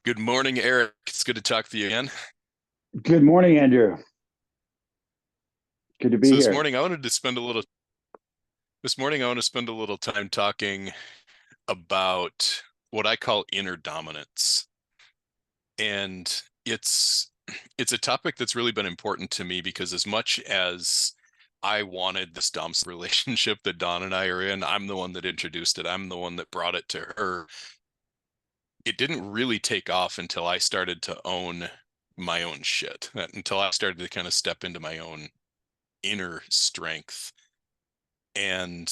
Good morning, Eric. It's good to talk to you again. Good morning, Andrew. Good to be So this here. morning I wanted to spend a little this morning I want to spend a little time talking about what I call inner dominance. And it's a topic that's really been important to me because as much as I wanted this Dom relationship that Dawn and I are in, I'm the one that introduced it. I'm the one that brought it to her. It didn't really take off until I started to own my own shit, until I started to kind of step into my own inner strength. And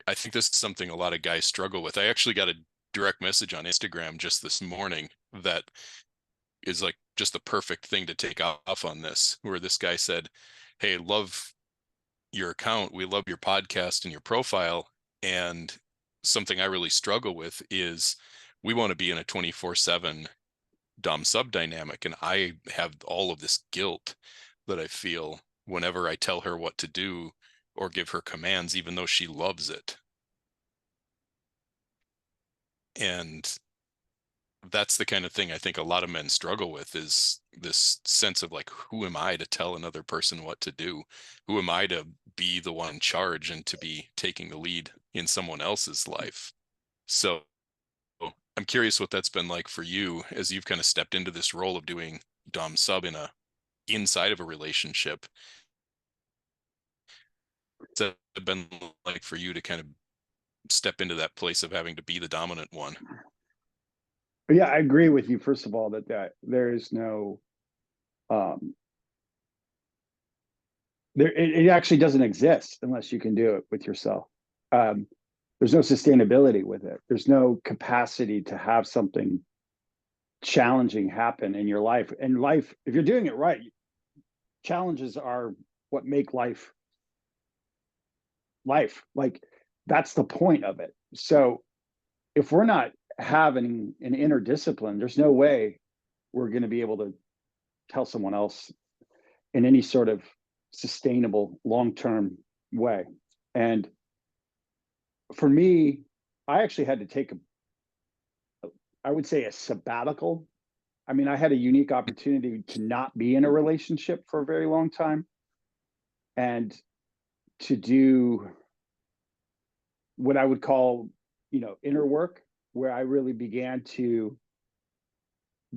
I think this is something a lot of guys struggle with. I actually got a direct message on Instagram just this morning that is like just the perfect thing to take off on this, where this guy said, "Hey, love your account. We love your podcast and your profile. And something I really struggle with is we want to be in a 24/7 Dom sub dynamic. And I have all of this guilt that I feel whenever I tell her what to do or give her commands, even though she loves it." And that's the kind of thing I think a lot of men struggle with, is this sense of like, who am I to tell another person what to do? Who am I to be the one in charge and to be taking the lead in someone else's life? So I'm curious what that's been like for you as you've kind of stepped into this role of doing Dom sub inside of a relationship. What's it been like for you to kind of step into that place of having to be the dominant one? But yeah, I agree with you. First of all, that there is no, um, it actually doesn't exist unless you can do it with yourself. Um, there's no sustainability with it. There's no capacity to have something challenging happen in your life. And life, if you're doing it right, challenges are what make life life. Like that's the point of it. So if we're not having an inner discipline, there's no way we're going to be able to tell someone else in any sort of sustainable long-term way. And for me, I actually had to take I would say a sabbatical. I mean, I had a unique opportunity to not be in a relationship for a very long time and to do what I would call, inner work, where I really began to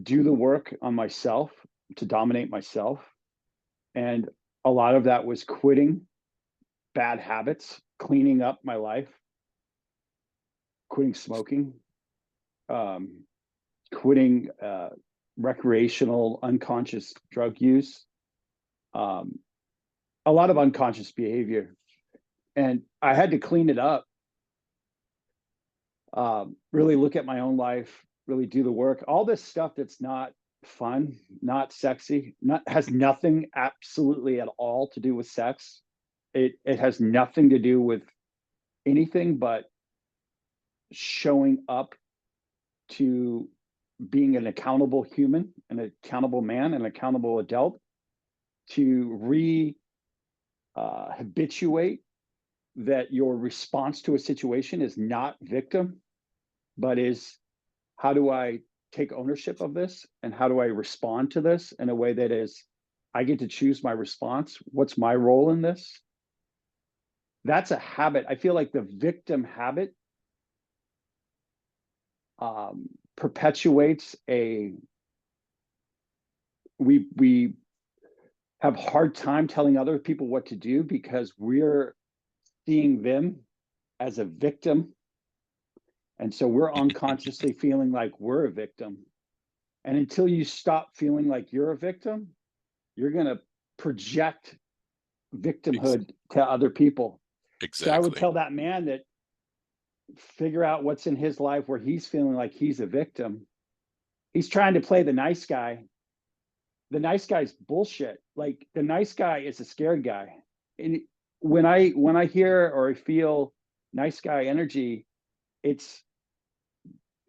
do the work on myself to dominate myself. And a lot of that was quitting bad habits, cleaning up my life, quitting smoking, um, quitting recreational unconscious drug use, um, a lot of unconscious behavior. And I had to clean it up, really look at my own life, really do the work. All this stuff that's not fun, not sexy, not has nothing absolutely at all to do with sex. It has nothing to do with anything but showing up to being an accountable human, an accountable man, an accountable adult, to habituate that your response to a situation is not victim, but is how do I take ownership of this and how do I respond to this in a way that is I get to choose my response. What's my role in this? That's a habit. I feel like the victim habit perpetuates a we have hard time telling other people what to do because we're seeing them as a victim, and so we're unconsciously feeling like we're a victim. And until you stop feeling like you're a victim, you're going to project victimhood to other people. So I would Exactly. tell that man that figure out what's in his life where he's feeling like he's a victim. He's trying to play the nice guy. The nice guy's bullshit. Like the nice guy is a scared guy. And when I hear or I feel nice guy energy, it's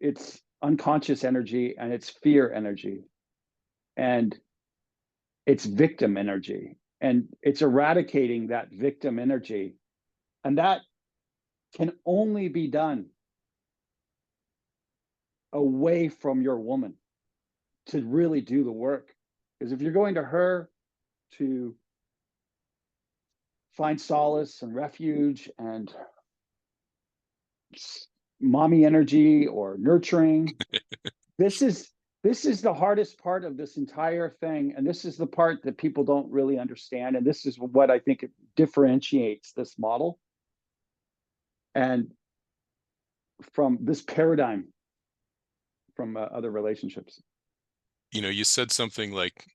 it's unconscious energy and it's fear energy and it's victim energy and it's eradicating that victim energy, and that can only be done away from your woman to really do the work. Because if you're going to her to find solace and refuge and mommy energy or nurturing, this is this is the hardest part of this entire thing, and this is the part that people don't really understand, and this is what I think it differentiates this model and from this paradigm from other relationships. You said something like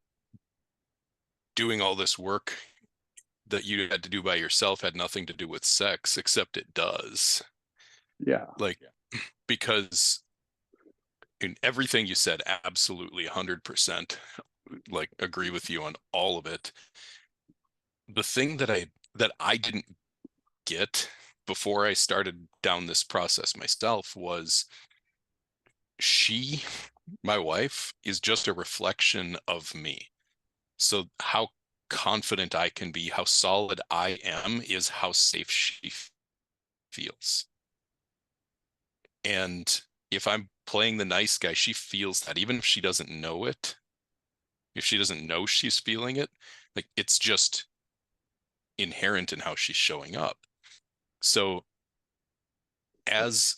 doing all this work that you had to do by yourself had nothing to do with sex, except it does. Yeah. Like, because in everything you said, absolutely 100%, like agree with you on all of it. The thing that I didn't get before I started down this process myself was she, my wife, is just a reflection of me. So how confident I can be, how solid I am, is how safe she feels. And if I'm playing the nice guy, she feels that, even if she doesn't know it, if she doesn't know she's feeling it, like it's just inherent in how she's showing up. So as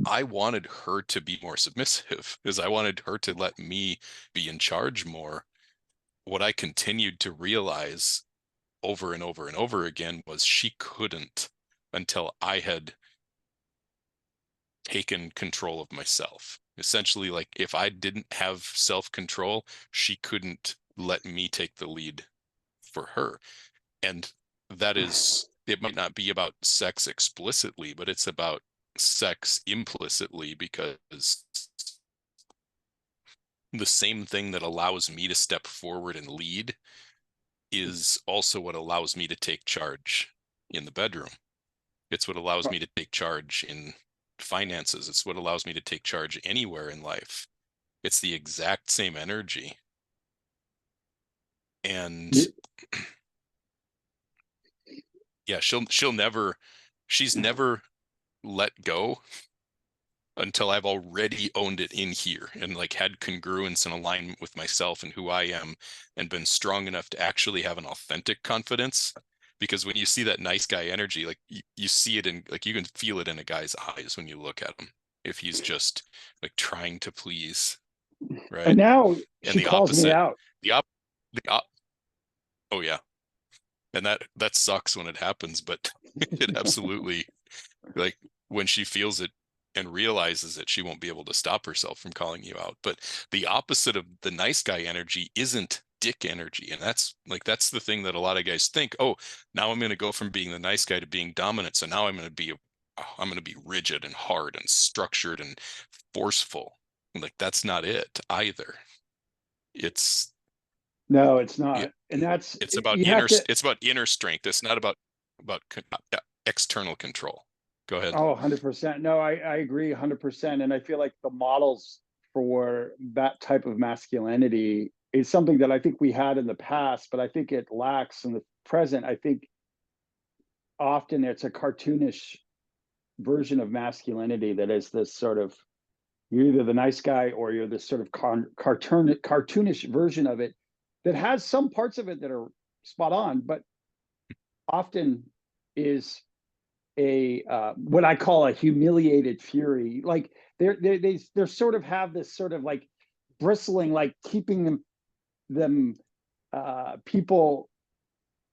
I wanted her to be more submissive, as I wanted her to let me be in charge more, what I continued to realize over and over and over again was she couldn't until I had taken control of myself. Essentially, like if I didn't have self-control, she couldn't let me take the lead for her. And that is, it might not be about sex explicitly, but it's about sex implicitly, because the same thing that allows me to step forward and lead is also what allows me to take charge in the bedroom. It's what allows me to take charge in finances. It's what allows me to take charge anywhere in life. It's the exact same energy. And yeah, she's never let go until I've already owned it in here and like had congruence and alignment with myself and who I am, and been strong enough to actually have an authentic confidence. Because when you see that nice guy energy, like you see it in, like you can feel it in a guy's eyes when you look at him, if he's just like trying to please, And right? now And she calls me out. the op, the op, oh yeah. And that sucks when it happens, but it absolutely, like when she feels it and realizes it, she won't be able to stop herself from calling you out. But the opposite of the nice guy energy isn't dick energy. And that's the thing that a lot of guys think, oh, now I'm going to go from being the nice guy to being dominant. So now I'm going to be rigid and hard and structured and forceful. Like that's not it either. It's No, it's it, not. And that's it's about you have to. inner strength. It's not about external control. Go ahead. Oh, 100%. No, I agree 100%. And I feel like the models for that type of masculinity is something that I think we had in the past, but I think it lacks in the present. I think often it's a cartoonish version of masculinity that is this sort of, you're either the nice guy or you're this sort of cartoonish version of it that has some parts of it that are spot on, but often is a what I call a humiliated fury. Like they sort of have this sort of like bristling, like keeping them people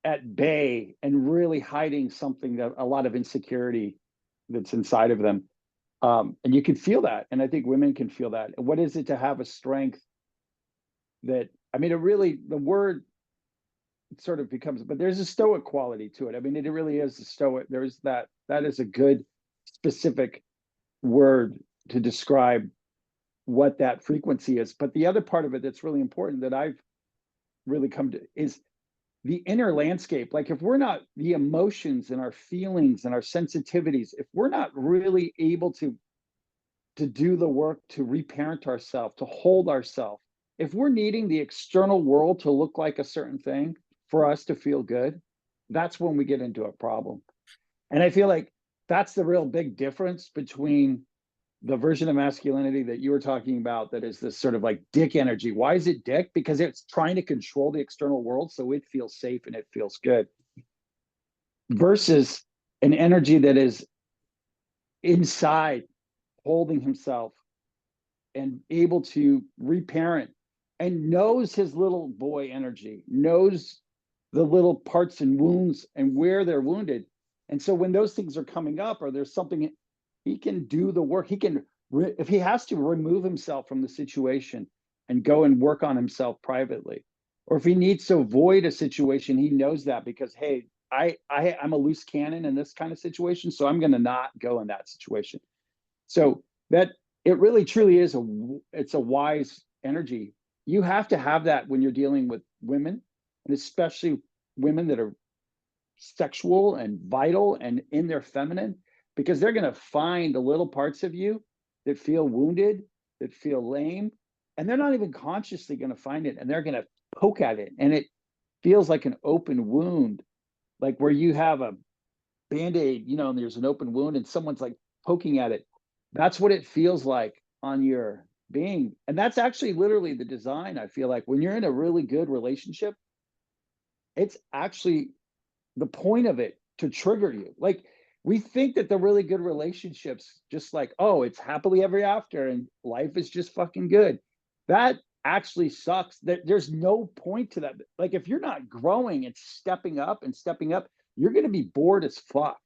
at bay and really hiding something, that a lot of insecurity that's inside of them. And you can feel that, and I think women can feel that. What is it to have a strength that, I mean, it really, the word sort of becomes, but there's a stoic quality to it. I mean, it really is a stoic. There's that is a good specific word to describe what that frequency is. But the other part of it that's really important that I've really come to is the inner landscape. Like if we're not, the emotions and our feelings and our sensitivities, if we're not really able to do the work to reparent ourselves, to hold ourselves, if we're needing the external world to look like a certain thing for us to feel good, that's when we get into a problem. And I feel like that's the real big difference between the version of masculinity that you were talking about, that is this sort of like dick energy. Why is it dick? Because it's trying to control the external world so it feels safe and it feels good, versus an energy that is inside, holding himself and able to reparent, and knows his little boy energy, knows the little parts and wounds and where they're wounded. And so when those things are coming up, or there's something, he can do the work. He can, if he has to, remove himself from the situation and go and work on himself privately. Or if he needs to avoid a situation, he knows that, because, hey, I'm a loose cannon in this kind of situation, so I'm going to not go in that situation. So that, it really truly is it's a wise energy. You have to have that when you're dealing with women, and especially women that are sexual and vital and in their feminine, because they're going to find the little parts of you that feel wounded, that feel lame, and they're not even consciously going to find it, and they're going to poke at it, and it feels like an open wound, like where you have a band-aid, and there's an open wound and someone's like poking at it. That's what it feels like on your being. And that's actually literally the design. I feel like when you're in a really good relationship, it's actually the point of it to trigger you. Like, we think that the really good relationships, just like, oh, it's happily ever after and life is just fucking good. That actually sucks. That there's no point to that. Like, if you're not growing and stepping up, you're going to be bored as fuck.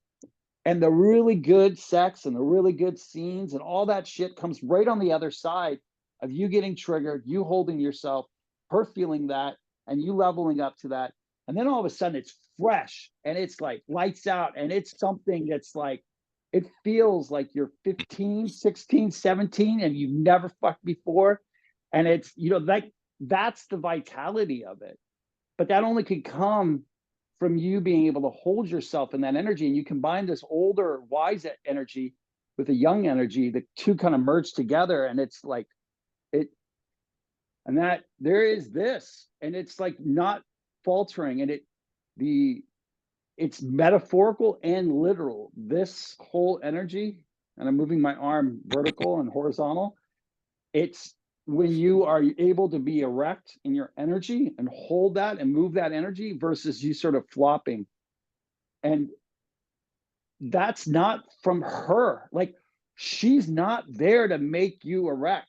And the really good sex and the really good scenes and all that shit comes right on the other side of you getting triggered, you holding yourself, her feeling that, and you leveling up to that. And then all of a sudden it's fresh and it's like lights out, and it's something that's like, it feels like you're 15, 16, 17 and you've never fucked before. And it's, like, that's the vitality of it. But that only could come from you being able to hold yourself in that energy. And you combine this older, wise energy with a young energy, the two kind of merge together. And it's like it, and that there is this, and it's like not faltering. And it's metaphorical and literal. This whole energy, and I'm moving my arm vertical and horizontal. It's when you are able to be erect in your energy and hold that and move that energy, versus you sort of flopping. And that's not from her. Like, she's not there to make you erect.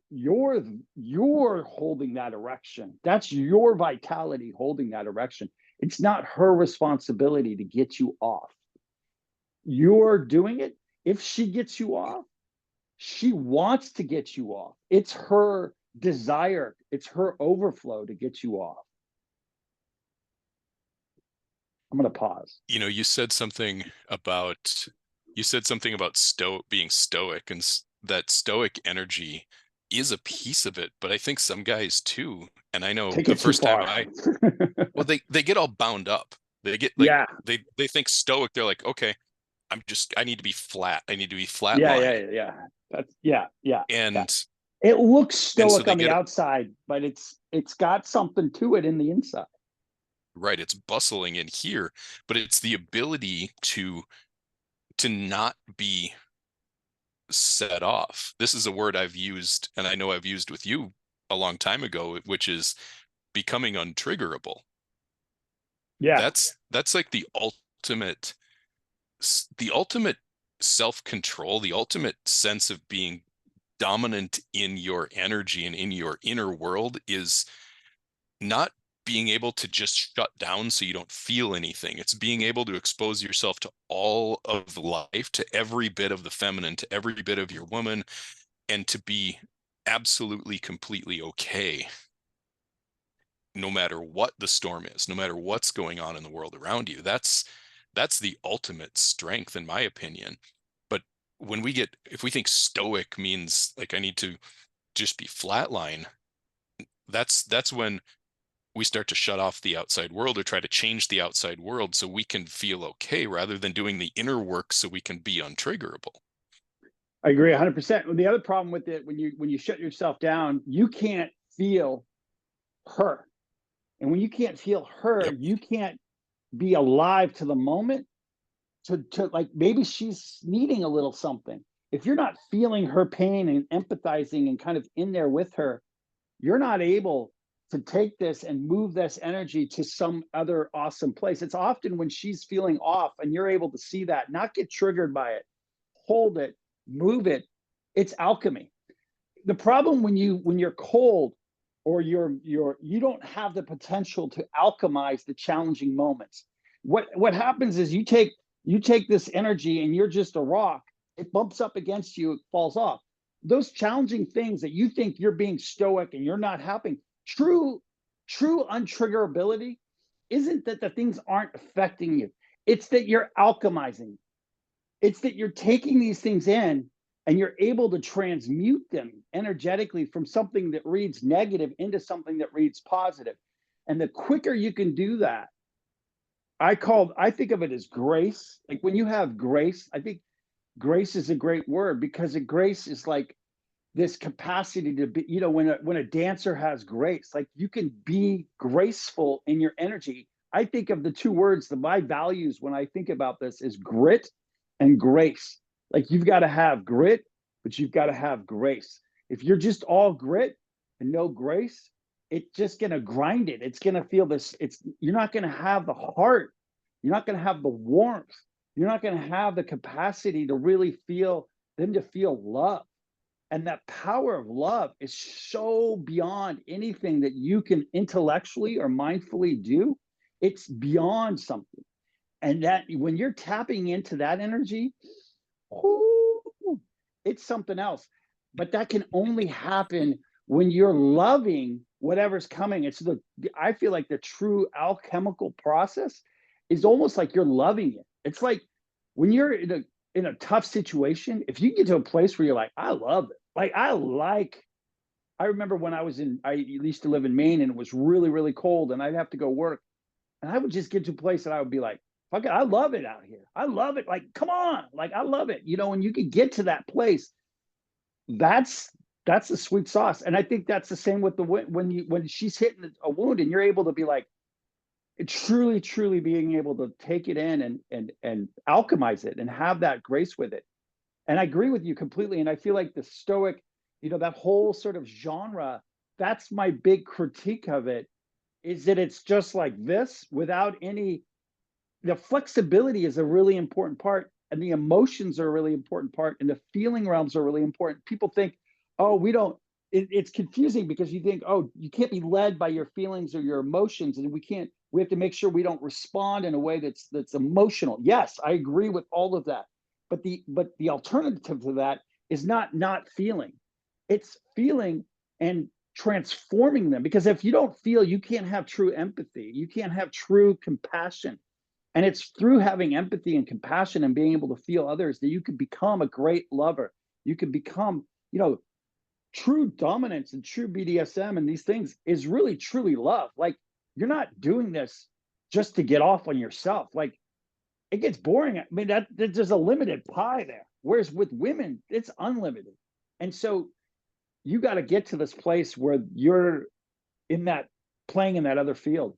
You're holding that erection. That's your vitality holding that erection. It's not her responsibility to get you off. You're doing it. If she gets you off, she wants to get you off. It's her desire, it's her overflow to get you off. I'm going to pause. You said something about being stoic, and that stoic energy is a piece of it, but I think some guys too. And I know Take the it too first time far. well, they get all bound up. They get like Yeah. they think stoic. They're like, okay, I need to be flat. I need to be flat Yeah. line. Yeah. Yeah. That's, yeah. Yeah. Yeah. And It looks so stoic they on the get outside, but it's got something to it in the inside. right. It's bustling in here, but it's the ability to not be set off. This is a word I've used, and I know I've used with you a long time ago, which is becoming untriggerable. Yeah. That's like the ultimate self-control, the ultimate sense of being dominant in your energy and in your inner world is not being able to just shut down so you don't feel anything. It's being able to expose yourself to all of life, to every bit of the feminine, to every bit of your woman, and to be absolutely, completely okay, no matter what the storm is, no matter what's going on in the world around you. That's the ultimate strength, in my opinion. But if we think stoic means like I need to just be flatline, that's when we start to shut off the outside world or try to change the outside world so we can feel okay, rather than doing the inner work so we can be untriggerable. I agree 100%. The other problem with it, when you shut yourself down, you can't feel her. And when you can't feel her, Yep. you can't be alive to the moment, to like, maybe she's needing a little something. if you're not feeling her pain and empathizing and kind of in there with her, you're not able to take this and move this energy to some other awesome place. It's often when she's feeling off and you're able to see that, not get triggered by it, hold it, move it. It's alchemy. The problem when you're cold or you don't have the potential to alchemize the challenging moments. What happens is you take this energy and you're just a rock. It bumps up against you, it falls off. Those challenging things that you think you're being stoic and you're not helping. True untriggerability isn't that the things aren't affecting you. It's that you're alchemizing. It's that you're taking these things in and you're able to transmute them energetically from something that reads negative into something that reads positive. And the quicker you can do that, I think of it as grace. Like when you have grace, I think grace is a great word because grace is like this capacity to be, when a dancer has grace, like you can be graceful in your energy. I think of the two words that my values when I think about this is grit and grace. Like you've got to have grit, but you've got to have grace. If you're just all grit and no grace, it's just going to grind it. It's going to feel this. You're not going to have the heart. You're not going to have the warmth. You're not going to have the capacity to really feel them to feel love. And that power of love is so beyond anything that you can intellectually or mindfully do. It's beyond something. And that when you're tapping into that energy, whoo, it's something else. But that can only happen when you're loving whatever's coming. I feel like the true alchemical process is almost like you're loving it. It's like when you're in a tough situation, if you get to a place where you're like, I love it. I remember when I used to live in Maine and it was really, really cold and I'd have to go work. And I would just get to a place that I would be like, fuck it, I love it out here. I love it. Like, come on. Like, I love it. And you can get to that place. That's the sweet sauce. And I think that's the same with when she's hitting a wound and you're able to be like, truly, truly being able to take it in and alchemize it and have that grace with it. And I agree with you completely. And I feel like the Stoic, that whole sort of genre, that's my big critique of it, is that it's just like this without the flexibility is a really important part. And the emotions are a really important part. And the feeling realms are really important. People think, oh, it's confusing because you think, oh, you can't be led by your feelings or your emotions. And we have to make sure we don't respond in a way that's emotional. Yes, I agree with all of that. But the alternative to that is not feeling. It's feeling and transforming them. Because if you don't feel, you can't have true empathy. You can't have true compassion. And it's through having empathy and compassion and being able to feel others that you can become a great lover. You can become, true dominance and true BDSM and these things is really truly love. Like you're not doing this just to get off on yourself. Like it gets boring. I mean, there's a limited pie there. Whereas with women, it's unlimited. And so you got to get to this place where you're playing in that other field.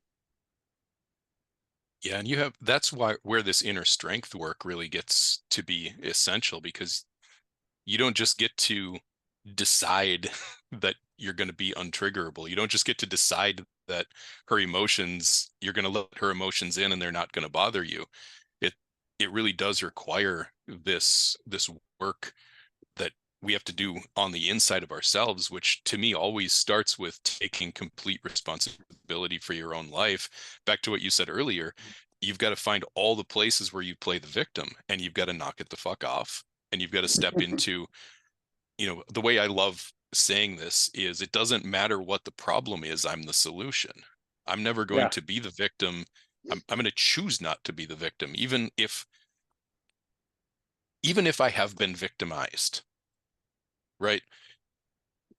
Yeah, and that's where this inner strength work really gets to be essential, because you don't just get to decide that you're going to be untriggerable. You don't just get to decide that you're going to let her emotions in and they're not going to bother you. It really does require this work that we have to do on the inside of ourselves, which to me always starts with taking complete responsibility for your own life. Back to what you said earlier, you've got to find all the places where you play the victim and you've got to knock it the fuck off. And you've got to step into, the way I love saying this is, it doesn't matter what the problem is, I'm the solution. I'm never going Yeah. to be the victim. I'm going to choose not to be the victim, even if I have been victimized, right?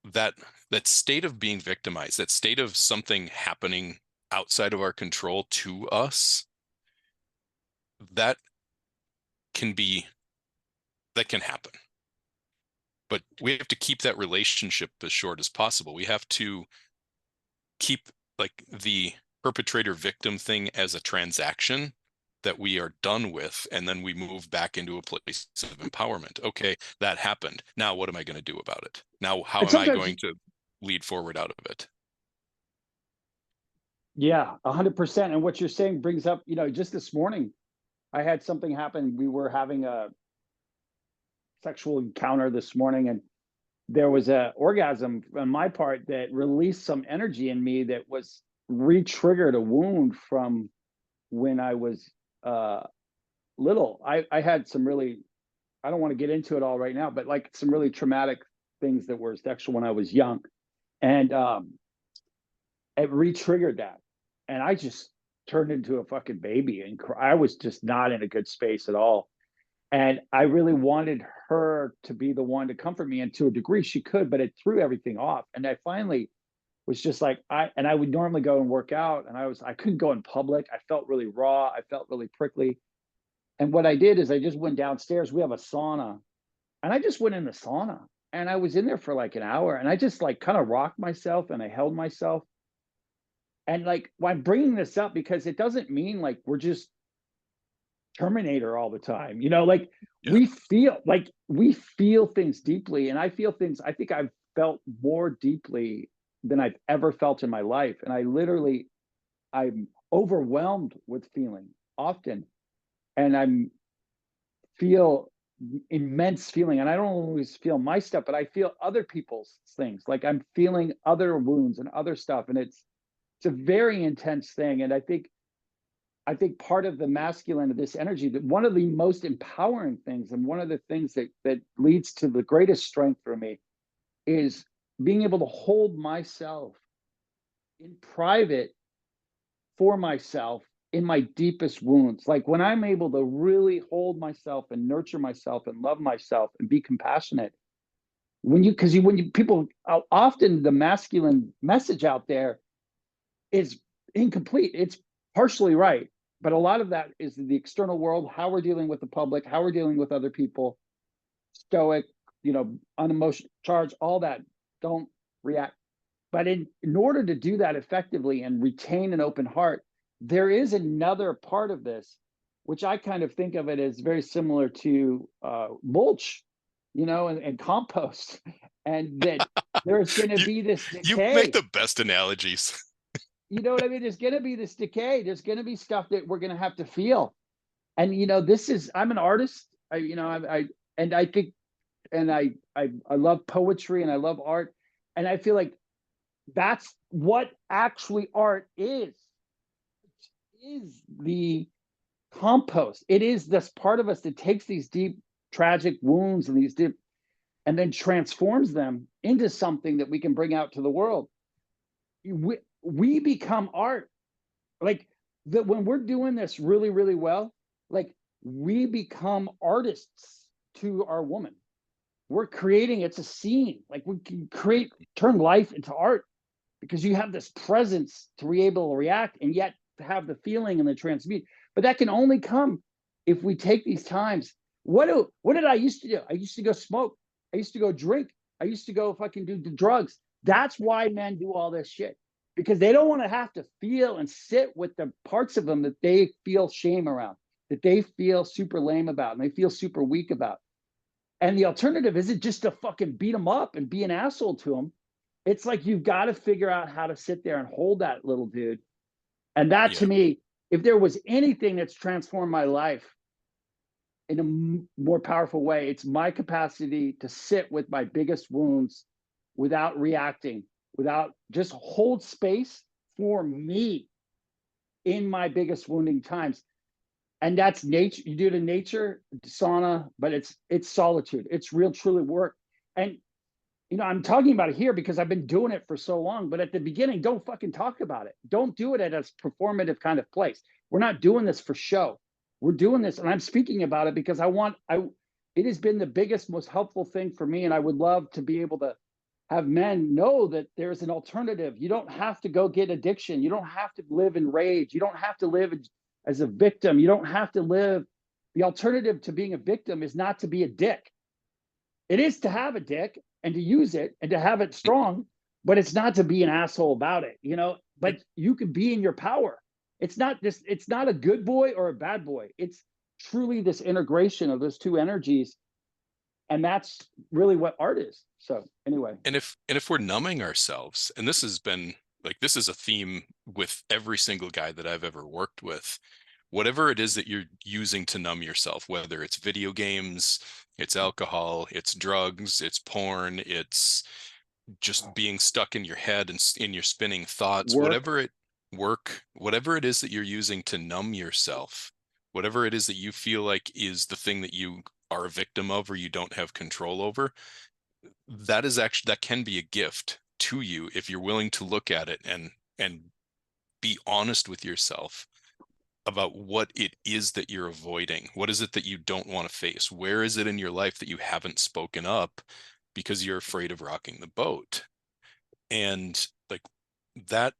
That state of being victimized, that state of something happening outside of our control to us, that can happen. But we have to keep that relationship as short as possible. We have to keep like the perpetrator victim thing as a transaction that we are done with, and then we move back into a place of empowerment. Okay, that happened. Now what am I going to do about it? Now how And am I sometimes, going to lead forward out of it? yeah, 100%. And what you're saying brings up, just this morning, I had something happen. We were having a sexual encounter this morning, and there was a orgasm on my part that released some energy in me that was re-triggered a wound from when I was little. I had some really, I don't want to get into it all right now, but like some really traumatic things that were sexual when I was young. And it re-triggered that. And I just turned into a fucking baby, and I was just not in a good space at all. And I really wanted her to be the one to comfort me. And to a degree she could, but it threw everything off. And I finally was just like, I would normally go and work out, and I couldn't go in public. I felt really raw. I felt really prickly. And what I did is I just went downstairs. We have a sauna, and I just went in the sauna, and I was in there for like an hour, and I just like kind of rocked myself, and I held myself. And like, well, I'm bringing this up because it doesn't mean like we're just Terminator all the time. Like Yeah. we feel things deeply, and I feel things. I think I've felt more deeply than I've ever felt in my life, and I'm overwhelmed with feeling often, and I'm feel immense feeling, and I don't always feel my stuff, but I feel other people's things. Like I'm feeling other wounds and other stuff, and it's a very intense thing. And I think part of the masculine of this energy, that one of the most empowering things, and one of the things that leads to the greatest strength for me, is being able to hold myself in private for myself in my deepest wounds. Like when I'm able to really hold myself and nurture myself and love myself and be compassionate. When you people, often the masculine message out there is incomplete. It's partially right, but a lot of that is the external world, how we're dealing with the public, how we're dealing with other people, stoic, unemotional, charge, all that. Don't react. But in order to do that effectively and retain an open heart, there is another part of this, which I kind of think of it as very similar to mulch, and compost, and that there's going to you be this you make decay. the best analogies. You know what I mean? There's going to be this decay. There's going to be stuff that we're going to have to feel. And I'm an artist. And I think, and I love poetry and I love art, and I feel like that's what actually art is the compost. It is this part of us that takes these deep tragic wounds and these deep, and then transforms them into something that we can bring out to the world. We become art. Like that when we're doing this really, really well, like we become artists to our woman. We're creating, it's a scene. Like we can turn life into art, because you have this presence to be able to react and yet to have the feeling and the transmute. But that can only come if we take these times. What did I used to do? I used to go smoke. I used to go drink. I used to go fucking do drugs. That's why men do all this shit, because they don't want to have to feel and sit with the parts of them that they feel shame around, that they feel super lame about, and they feel super weak about. And the alternative isn't just to fucking beat them up and be an asshole to them. It's like you've got to figure out how to sit there and hold that little dude. And that, to Yeah. me, if there was anything that's transformed my life in a more powerful way, it's my capacity to sit with my biggest wounds without reacting, without just hold space for me in my biggest wounding times. And that's nature. You do it in nature, sauna, but it's solitude. It's real, truly work. And I'm talking about it here because I've been doing it for so long. But at the beginning, don't fucking talk about it. Don't do it at a performative kind of place. We're not doing this for show. We're doing this, and I'm speaking about it because it has been the biggest, most helpful thing for me. And I would love to be able to have men know that there's an alternative. You don't have to go get addiction. You don't have to live in rage. You don't have to live as a victim. You don't have to live. The alternative to being a victim is not to be a dick. It is to have a dick and to use it and to have it strong, but it's not to be an asshole about it, But you can be in your power it's not a good boy or a bad boy. It's truly this integration of those two energies, and that's really what art is. So anyway, And if we're numbing ourselves, and this has been like, this is a theme with every single guy that I've ever worked with, whatever it is that you're using to numb yourself, whether it's video games, it's alcohol, it's drugs, it's porn, it's just being stuck in your head and in your spinning thoughts, work. whatever it is that you're using to numb yourself, whatever it is that you feel like is the thing that you are a victim of or you don't have control over, that can be a gift to you if you're willing to look at it and be honest with yourself about what it is that you're avoiding. What is it that you don't want to face? Where is it in your life that you haven't spoken up because you're afraid of rocking the boat? And like that,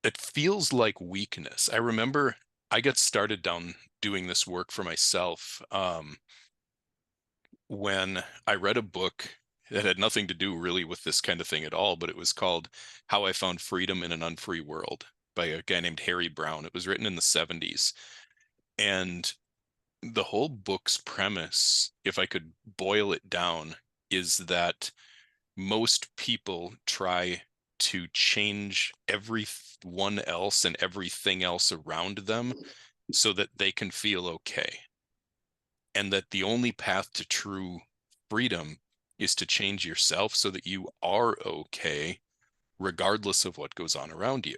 it feels like weakness. I remember I got started down doing this work for myself when I read a book that had nothing to do really with this kind of thing at all, but it was called How I Found Freedom in an Unfree World by a guy named Harry Brown. It was written in the 70s. And the whole book's premise, if I could boil it down, is that most people try to change everyone else and everything else around them so that they can feel okay. And that the only path to true freedom is to change yourself so that you are okay, regardless of what goes on around you.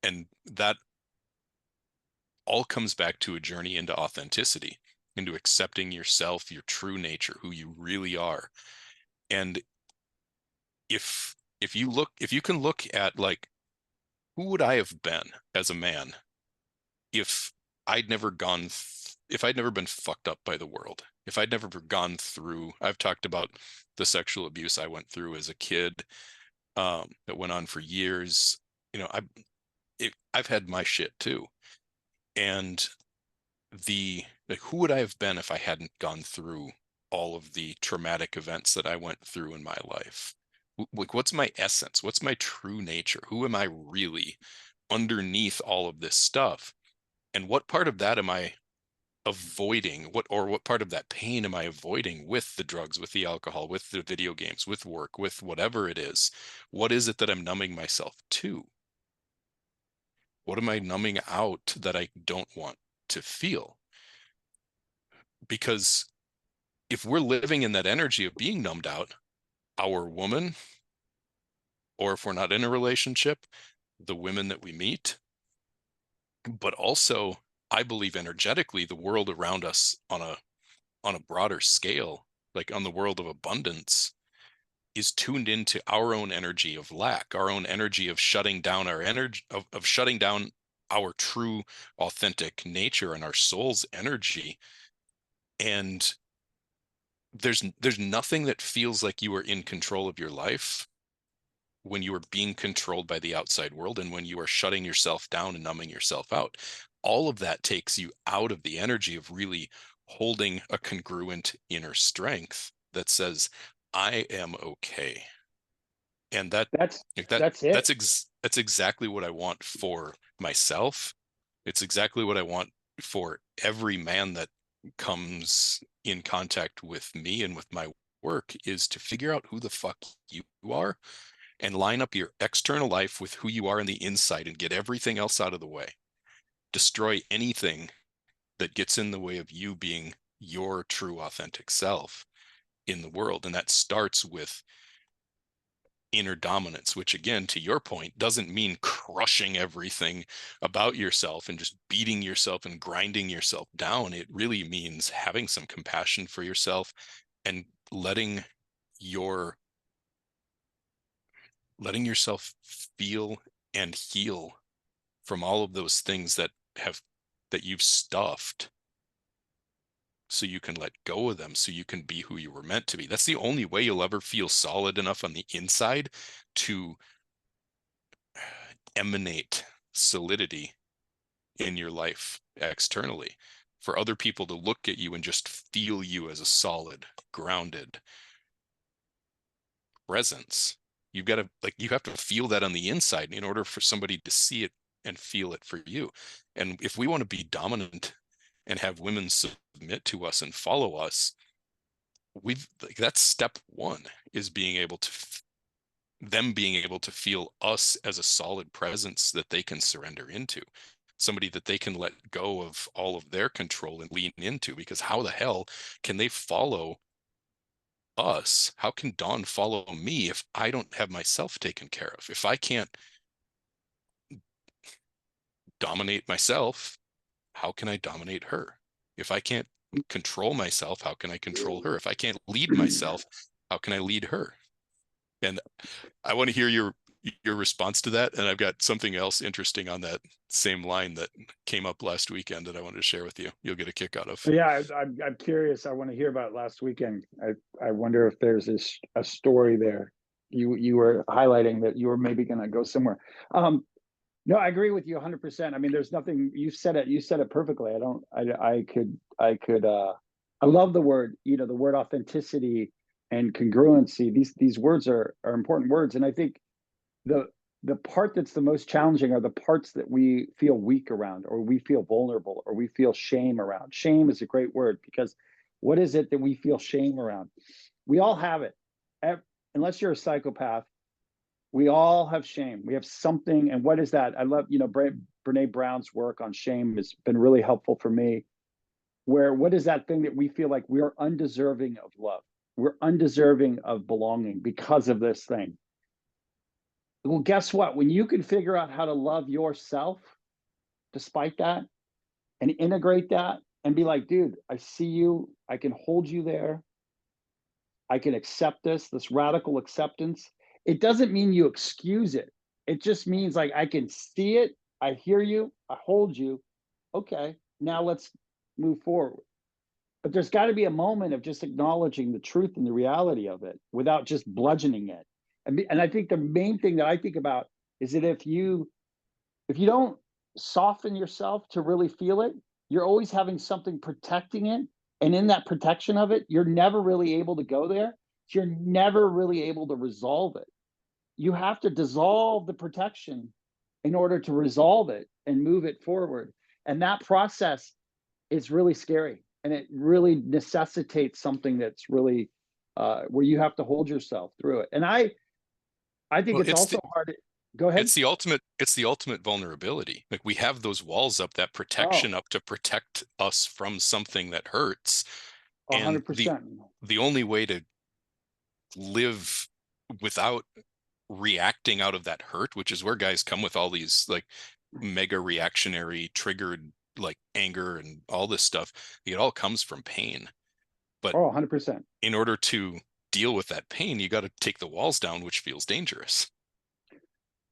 And that all comes back to a journey into authenticity, into accepting yourself, your true nature, who you really are. And if you can look at like, who would I have been as a man if if I'd never been fucked up by the world, if I'd never gone through, I've talked about the sexual abuse I went through as a kid, that went on for years. You know, I've had my shit too. And the like, who would I have been if I hadn't gone through all of the traumatic events that I went through in my life? Like, what's my essence? What's my true nature? Who am I really underneath all of this stuff? And what part of that am I avoiding? What part of that pain am I avoiding with the drugs, with the alcohol, with the video games, with work, with whatever it is? What is it that I'm numbing myself to? What am I numbing out that I don't want to feel? Because if we're living in that energy of being numbed out, our woman, or if we're not in a relationship, the women that we meet, but also I believe energetically the world around us on a broader scale, like on the world of abundance, is tuned into our own energy of lack, our own energy of shutting down our energy of shutting down our true authentic nature and our soul's energy. And there's nothing that feels like you are in control of your life when you are being controlled by the outside world and when you are shutting yourself down and numbing yourself out. All of that takes you out of the energy of really holding a congruent inner strength that says, I am okay. And That's like that that's it. that's exactly what I want for myself. It's exactly what I want for every man that comes in contact with me and with my work, is to figure out who the fuck you are and line up your external life with who you are in the inside and get everything else out of the way. Destroy anything that gets in the way of you being your true authentic self in the world. And that starts with inner dominance, which again, to your point, doesn't mean crushing everything about yourself and just beating yourself and grinding yourself down. It really means having some compassion for yourself and your letting yourself feel and heal from all of those things that you've stuffed, so you can let go of them, so you can be who you were meant to be. That's the only way you'll ever feel solid enough on the inside to emanate solidity in your life externally, for other people to look at you and just feel you as a solid, grounded presence. You have to feel that on the inside in order for somebody to see it and feel it for you. And if we want to be dominant and have women submit to us and follow us, we've like, that's step one, is being able to them being able to feel us as a solid presence that they can surrender into, somebody that they can let go of all of their control and lean into. Because how the hell can they follow us? How can Dawn follow me if I don't have myself taken care of? If I can't dominate myself, how can I dominate her? If I can't control myself, how can I control her? If I can't lead myself, how can I lead her? And I want to hear your response to that. And I've got something else interesting on that same line that came up last weekend that I wanted to share with you. You'll get a kick out of. Yeah, I'm curious. I want to hear about last weekend. I wonder if there's a story there. You were highlighting that you were maybe going to go somewhere. No, I agree with you 100%. I mean, there's nothing, you said it. You said it perfectly. I love the word, the word authenticity and congruency. These words are important words, and I think the the part that's the most challenging are the parts that we feel weak around, or we feel vulnerable, or we feel shame around. Shame is a great word, because what is it that we feel shame around? We all have it. Unless you're a psychopath, we all have shame. We have something. And what is that? I love, Brene Brown's work on shame has been really helpful for me. Where what is that thing that we feel like we are undeserving of love? We're undeserving of belonging because of this thing. Well, guess what? When you can figure out how to love yourself despite that, and integrate that, and be like, dude, I see you, I can hold you there, I can accept this radical acceptance. It doesn't mean you excuse it. It just means like I can see it, I hear you, I hold you. Okay, now let's move forward. But there's got to be a moment of just acknowledging the truth and the reality of it without just bludgeoning it. And I think the main thing that I think about is that if you don't soften yourself to really feel it, you're always having something protecting it. And in that protection of it, you're never really able to go there. You're never really able to resolve it. You have to dissolve the protection in order to resolve it and move it forward. And that process is really scary. And it really necessitates something that's really where you have to hold yourself through it. And I think Well, it's also hard. Go ahead. it's the ultimate vulnerability. Like, we have those walls up, that Oh, protection up to protect us from something that hurts. And 100%. the only way to live without reacting out of that hurt, which is where guys come with all these like mega reactionary triggered like anger and all this stuff, it all comes from pain. But Oh, 100%. in order to deal with that pain, you got to take the walls down, which feels dangerous.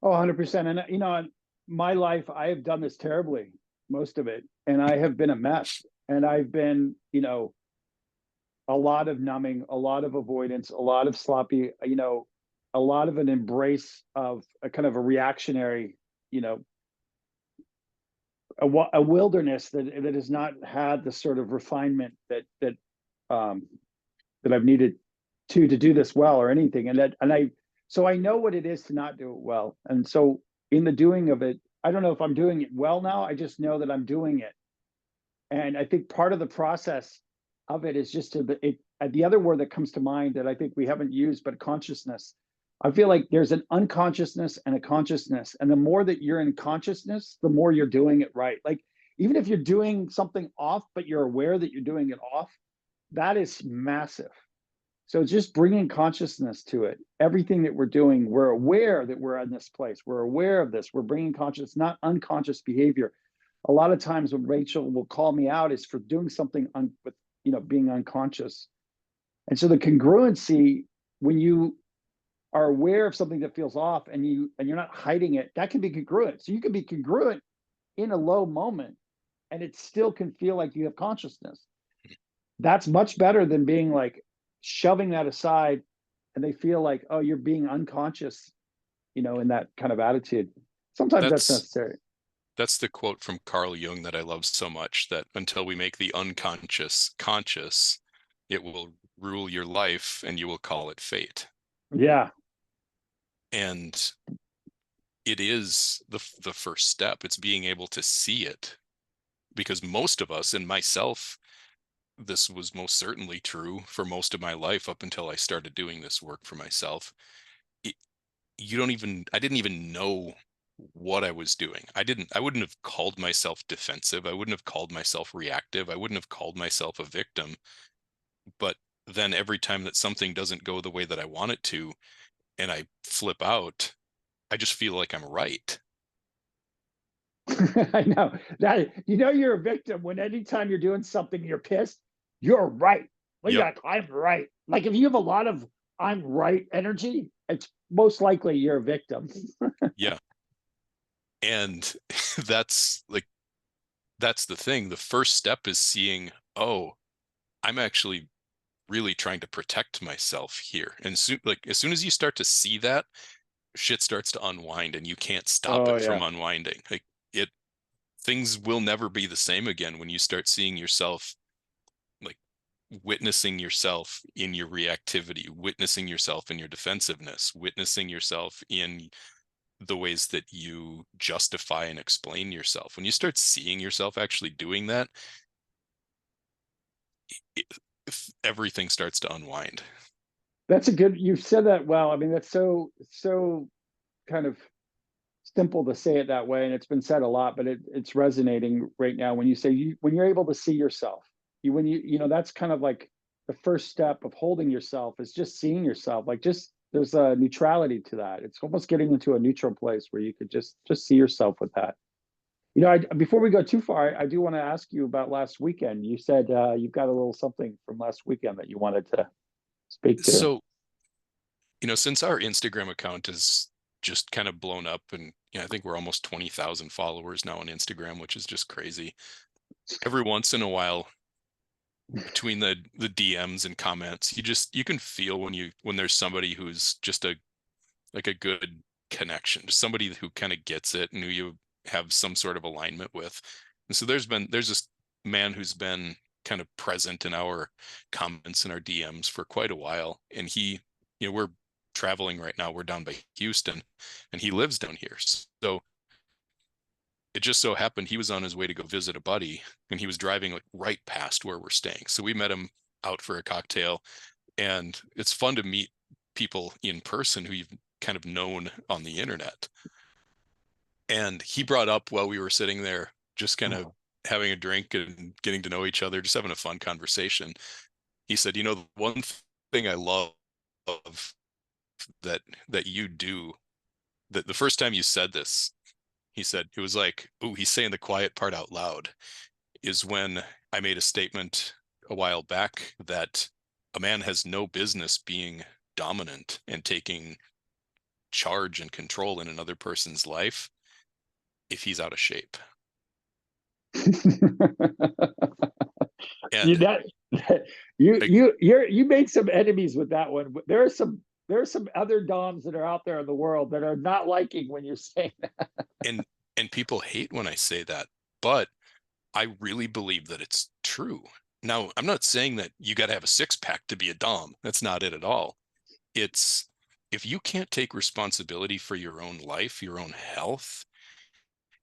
Oh, 100%. And, my life, I have done this terribly, most of it. And I have been a mess. And I've been, a lot of numbing, a lot of avoidance, a lot of sloppy, a lot of an embrace of a kind of a reactionary, you know, a wilderness that has not had the sort of refinement um, that I've needed to do this well or anything. So I know what it is to not do it well. And so in the doing of it, I don't know if I'm doing it well now. I just know that I'm doing it. And I think part of the process of it is just the other word that comes to mind that I think we haven't used, but consciousness. I feel like there's an unconsciousness and a consciousness. And the more that you're in consciousness, the more you're doing it right. Like, even if you're doing something off, but you're aware that you're doing it off, that is massive. So just bringing consciousness to it. Everything that we're doing, we're aware that we're in this place. We're aware of this. We're bringing conscious, not unconscious behavior. A lot of times when Rachel will call me out is for doing something with, being unconscious. And so the congruency, when you are aware of something that feels off and you're not hiding it, that can be congruent. So you can be congruent in a low moment and it still can feel like you have consciousness. That's much better than being like shoving that aside and they feel like, oh, you're being unconscious, in that kind of attitude. Sometimes that's That's necessary. that's the quote from Carl Jung that I love so much, that until we make the unconscious conscious, it will rule your life and you will call it fate. Yeah. And it is the first step. It's being able to see it, because most of us, and myself, this was most certainly true for most of my life up until I started doing this work for myself. It, I didn't even know what I was doing. I wouldn't have called myself defensive. I wouldn't have called myself reactive. I wouldn't have called myself a victim. But then every time that something doesn't go the way that I want it to, and I flip out, I just feel like I'm right. I know that you're a victim when anytime you're doing something you're pissed, you're right. Well, you're Yep. like, I'm right. Like if you have a lot of I'm right energy, it's most likely you're a victim. Yeah. And that's like, that's the thing. The first step is seeing, oh, I'm actually really trying to protect myself here. And as soon as you start to see that, shit starts to unwind and you can't stop Oh it from yeah. unwinding. Like it things will never be the same again when you start seeing yourself, like witnessing yourself in your reactivity, witnessing yourself in your defensiveness, witnessing yourself in the ways that you justify and explain yourself. When you start seeing yourself actually doing that, it, everything starts to unwind. That's a good you've said that well. I mean, that's so kind of simple to say it that way, and it's been said a lot, but it's resonating right now when you say when you're able to see yourself. When that's kind of like the first step of holding yourself is just seeing yourself. Like just there's a neutrality to that. It's almost getting into a neutral place where you could just see yourself with that. Before we go too far, I do want to ask you about last weekend. You said you've got a little something from last weekend that you wanted to speak to. So, since our Instagram account is just kind of blown up, and I think we're almost 20,000 followers now on Instagram, which is just crazy. Every once in a while, between the DMs and comments, you can feel when there's somebody who's just a good connection, just somebody who kind of gets it and who you have some sort of alignment with. And so there's this man who's been kind of present in our comments and our DMs for quite a while. And we're traveling right now. We're down by Houston and he lives down here. So it just so happened he was on his way to go visit a buddy and he was driving like right past where we're staying. So we met him out for a cocktail, and it's fun to meet people in person who you've kind of known on the internet. And he brought up while we were sitting there, just kind of having a drink and getting to know each other, just having a fun conversation. He said, the one thing I love that you do, that the first time you said this, he said it was like, oh, he's saying the quiet part out loud, is when I made a statement a while back that a man has no business being dominant and taking charge and control in another person's life if he's out of shape. you And that you like, you made some enemies with that one. There are some other doms that are out there in the world that are not liking when you're saying that. and people hate when I say that, but I really believe that it's true. Now, I'm not saying that you got to have a six pack to be a dom. That's not it at all. It's if you can't take responsibility for your own life, your own health,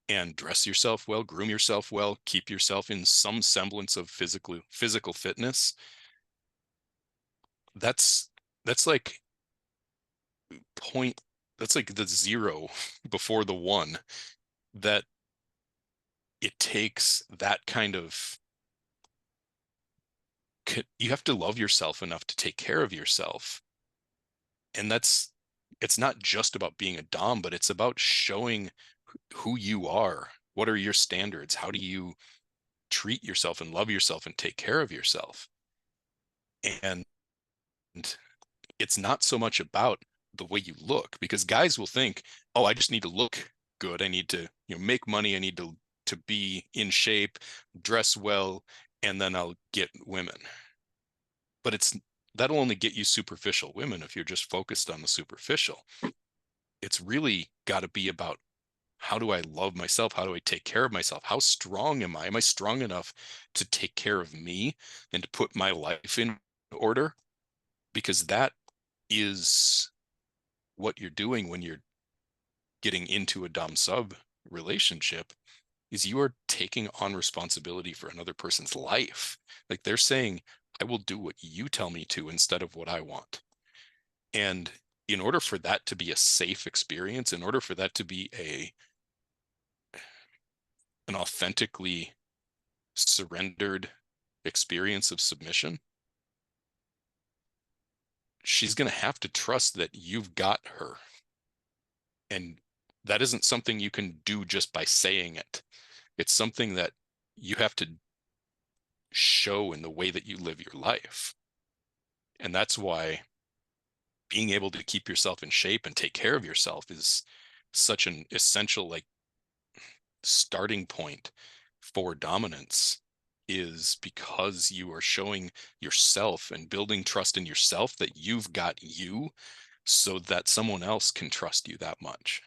and dress yourself well, groom yourself well, keep yourself in some semblance of physical fitness, that's that's like point that's like the zero before the one, that it takes that kind of, you have to love yourself enough to take care of yourself. And it's not just about being a dom, but it's about showing who you are. What are your standards? How do you treat yourself and love yourself and take care of yourself? And it's not so much about the way you look, because guys will think, oh, I just need to look good. I need to, make money. I need to be in shape, dress well, and then I'll get women. But that'll only get you superficial women if you're just focused on the superficial. It's really got to be about, how do I love myself? How do I take care of myself? How strong am I? Am I strong enough to take care of me and to put my life in order? Because that is what you're doing when you're getting into a dom sub relationship is you are taking on responsibility for another person's life. Like they're saying, I will do what you tell me to instead of what I want. And in order for that to be a safe experience, in order for that to be an authentically surrendered experience of submission, she's going to have to trust that you've got her. And that isn't something you can do just by saying it. It's something that you have to show in the way that you live your life. And that's why being able to keep yourself in shape and take care of yourself is such an essential, like, starting point for dominance, is because you are showing yourself and building trust in yourself that you've got you, so that someone else can trust you that much.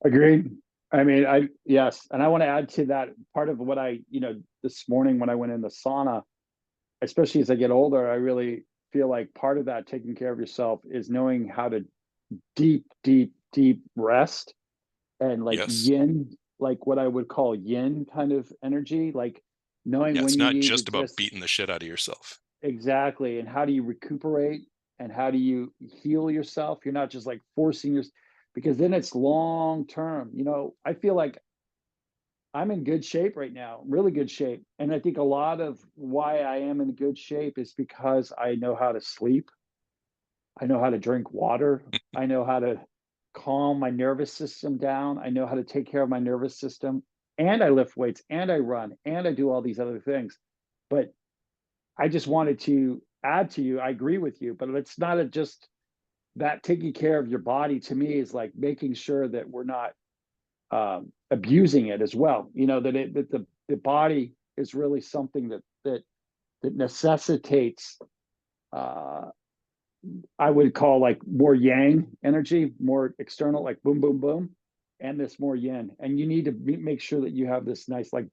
Agreed. I mean, yes. And I want to add to that part of what this morning when I went in the sauna, especially as I get older, I really feel like part of that taking care of yourself is knowing how to deep rest and like Yes. yin, like what I would call yin kind of energy, like knowing Yeah, it's when you not need to just about just beating the shit out of yourself. exactly, and how do you recuperate and how do you heal yourself? You're not just like forcing your, because then it's long term. I feel like I'm in good shape right now, really good shape. And I think a lot of why I am in good shape is because I know how to sleep. I know how to drink water. I know how to calm my nervous system down. I know how to take care of my nervous system. And I lift weights and I run and I do all these other things. But I just wanted to add to you, I agree with you, but it's not just that taking care of your body to me is like making sure that we're not abusing it as well. That the body is really something that necessitates uh, I would call like more yang energy, more external, like boom, boom, boom, and this more yin. And you need to make sure that you have this nice, like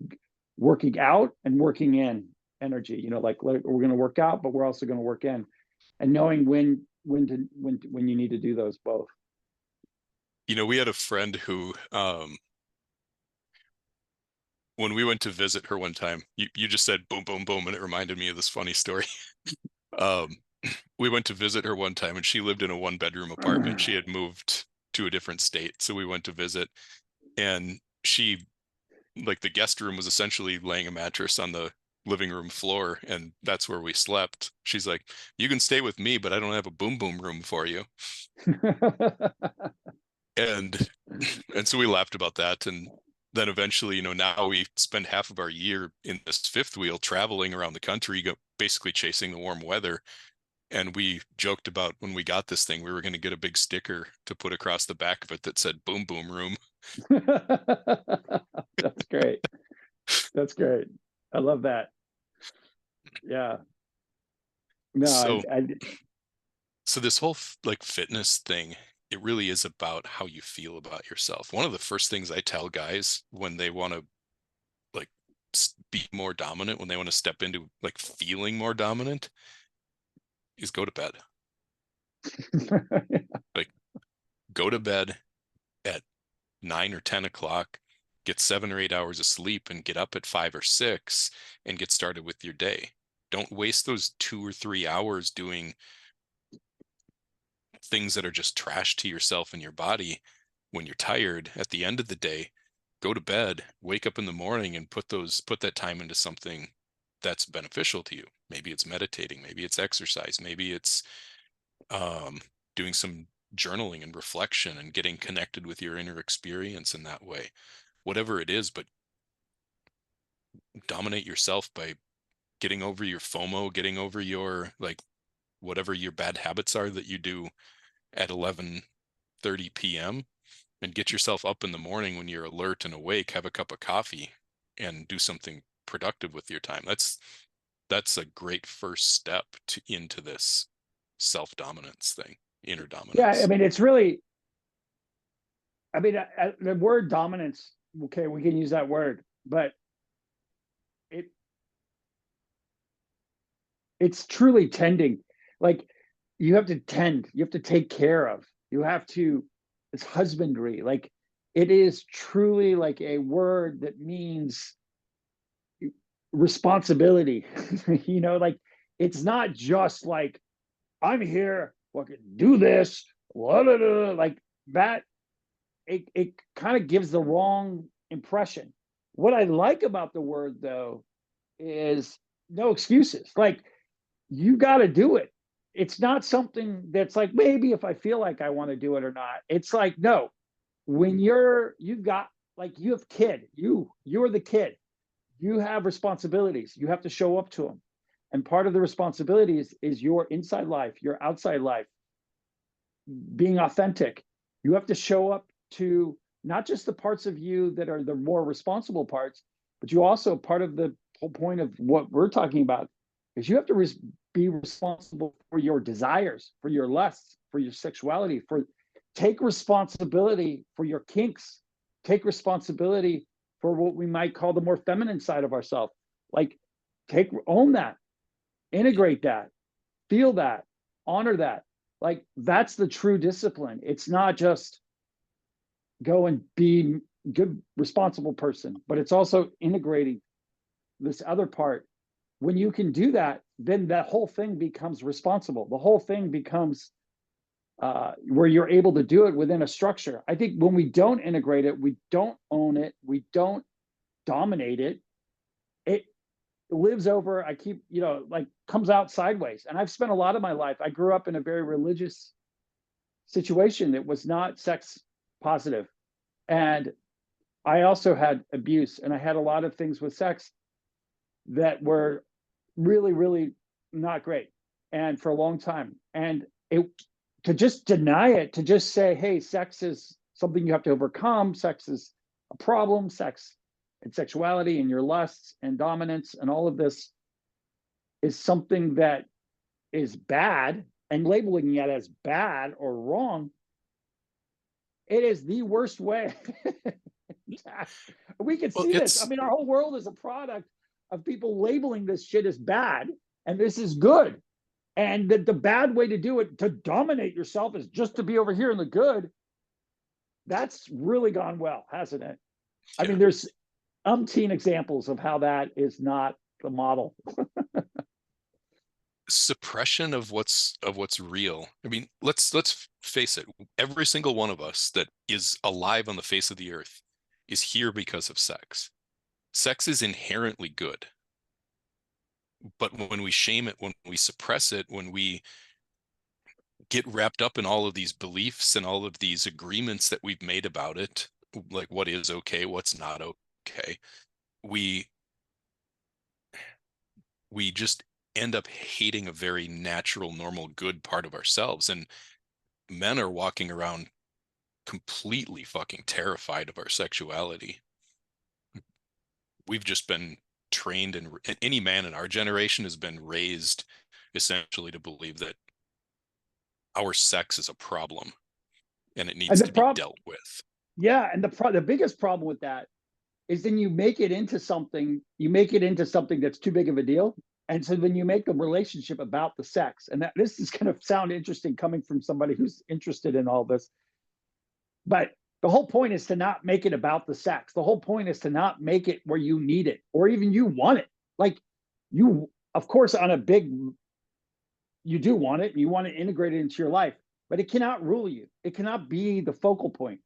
working out and working in energy. Like we're going to work out, but we're also going to work in, and knowing when you need to do those both. We had a friend who, when we went to visit her one time, you just said boom, boom, boom, and it reminded me of this funny story. Um, we went to visit her one time and she lived in a one-bedroom apartment. She had moved to a different state. So we went to visit, and she, like, the guest room was essentially laying a mattress on the living room floor, and that's where we slept. She's like, you can stay with me, but I don't have a boom boom room for you. And so we laughed about that. And then eventually, now we spend half of our year in this fifth wheel traveling around the country, basically chasing the warm weather. And we joked about when we got this thing, we were going to get a big sticker to put across the back of it that said boom boom room. That's great. That's great. I love that. Yeah. No, So I this whole like fitness thing, it really is about how you feel about yourself. One of the first things I tell guys when they want to, like, be more dominant, when they want to step into like feeling more dominant, is go to bed. Like, go to bed at 9 or 10 o'clock, get 7 or 8 hours of sleep, and get up at 5 or 6 and get started with your day. Don't waste those 2 or 3 hours doing things that are just trash to yourself and your body when you're tired at the end of the day. Go to bed, wake up in the morning, and put that time into something that's beneficial to you. Maybe it's meditating, maybe it's exercise, maybe it's um, doing some journaling and reflection and getting connected with your inner experience in that way. Whatever it is, but dominate yourself by getting over your FOMO, getting over your, like, whatever your bad habits are that you do at 11:30 p.m., and get yourself up in the morning when you're alert and awake, have a cup of coffee and do something productive with your time. That's a great first step into this self-dominance thing, inner yeah, I dominance. mean it's really the word dominance, okay, we can use that word, but it it's truly tending. Like you have to tend, you have to take care of, you have to. it's husbandry. Like it is truly like a word that means responsibility. Like it's not just like I'm here, fucking do this, blah, blah, blah, like that. It kind of gives the wrong impression. What I like about the word though is no excuses. Like you got to do it. It's not something that's like maybe if I feel like I want to do it or not. It's like no, when you've got like you have kid, you're the kid. You have responsibilities. You have to show up to them. And part of the responsibilities is your inside life, your outside life, being authentic. You have to show up to not just the parts of you that are the more responsible parts, but you also part of the whole point of what we're talking about is you have to be responsible for your desires, for your lusts, for your sexuality, for take responsibility for your kinks, take responsibility for what we might call the more feminine side of ourselves. Like own that, integrate that, feel that, honor that. Like that's the true discipline. It's not just go and be good, responsible person, but it's also integrating this other part. When you can do that, then that whole thing becomes responsible. The whole thing becomes where you're able to do it within a structure. I think when we don't integrate it, we don't own it, we don't dominate it, it lives over, I keep, like comes out sideways. And I've spent a lot of my life, I grew up in a very religious situation that was not sex positive. And I also had abuse and I had a lot of things with sex that were really, really not great. And for a long time. And it to just deny it, to just say, hey, sex is something you have to overcome, sex is a problem, sex and sexuality and your lusts and dominance and all of this is something that is bad, and labeling it as bad or wrong, it is the worst way. We can Well, see this. I it's mean, our whole world is a product of people labeling this shit as bad and this is good. And the bad way to do it, to dominate yourself, is just to be over here in the good. That's really gone well, hasn't it? I yeah. mean, there's umpteen examples of how that is not the model. Suppression of what's real. I mean, let's face it. Every single one of us that is alive on the face of the earth is here because of sex. Sex is inherently good. But when we shame it, when we suppress it, when we get wrapped up in all of these beliefs and all of these agreements that we've made about it, like what is okay, what's not okay, we just end up hating a very natural, normal, good part of ourselves. And men are walking around completely fucking terrified of our sexuality. We've just been trained, and any man in our generation has been raised essentially to believe that our sex is a problem and it And needs the to be problem, dealt with. yeah, and the biggest problem with that is then you make it into something, that's too big of a deal. And so then you make the relationship about the sex. And this is going to sound interesting coming from somebody who's interested in all this. But the whole point is to not make it about the sex. The whole point is to not make it where you need it or even you want it. Like you, of course, you do want it and you want to integrate it into your life, but it cannot rule you. It cannot be the focal point.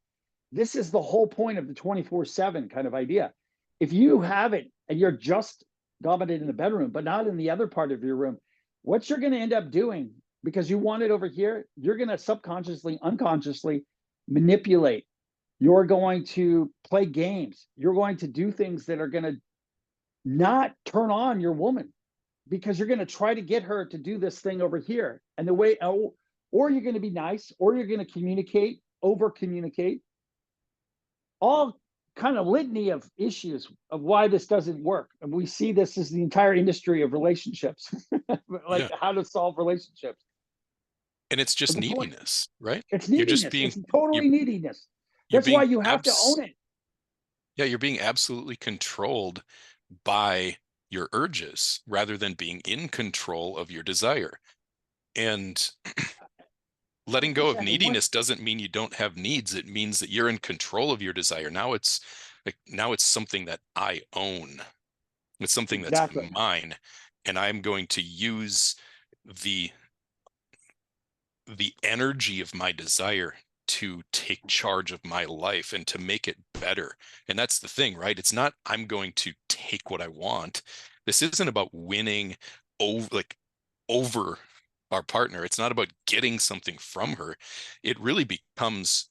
This is the whole point of the 24/7 kind of idea. If you have it and you're just dominating in the bedroom, but not in the other part of your room, what you're going to end up doing, because you want it over here, you're going to subconsciously, unconsciously manipulate. You're going to play games. You're going to do things that are going to not turn on your woman because you're going to try to get her to do this thing over here. And the way, or you're going to be nice, or you're going to communicate, over communicate, all kind of litany of issues of why this doesn't work. And we see this as the entire industry of relationships, like Yeah. how to solve relationships. And it's But just the point, neediness, right? it's You're just neediness. being It's you totally neediness. you're That's why being you have to abs own it. yeah, you're being absolutely controlled by your urges rather than being in control of your desire. And letting go of exactly. neediness doesn't mean you don't have needs. It means that you're in control of your desire. Now it's something that I own. It's something that's Exactly. mine, and I'm going to use the the energy of my desire to take charge of my life and to make it better. And that's the thing, right? It's not I'm going to take what I want. This isn't about winning over our partner. It's not about getting something from her. It really becomes,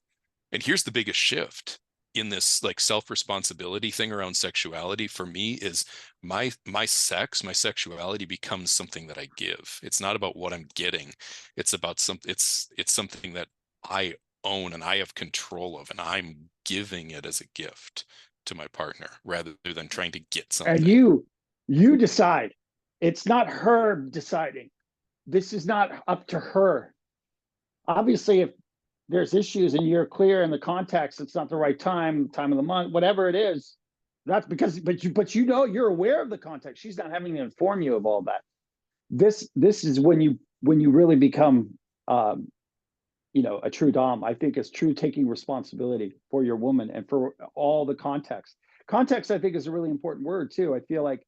and here's the biggest shift in this like self-responsibility thing around sexuality for me is my sexuality becomes something that I give. It's not about what I'm getting. It's about it's something that I own and I have control of, and I'm giving it as a gift to my partner rather than trying to get And something. you decide. It's not her deciding. This is not up to her. Obviously, if there's issues and you're clear in the context, it's not the right time of the month, whatever it is. That's because, but you know, you're aware of the context. She's not having to inform you of all that. This is when you really become, a true dom. I think is true taking responsibility for your woman and for all the context. Context, I think, is a really important word too. I feel like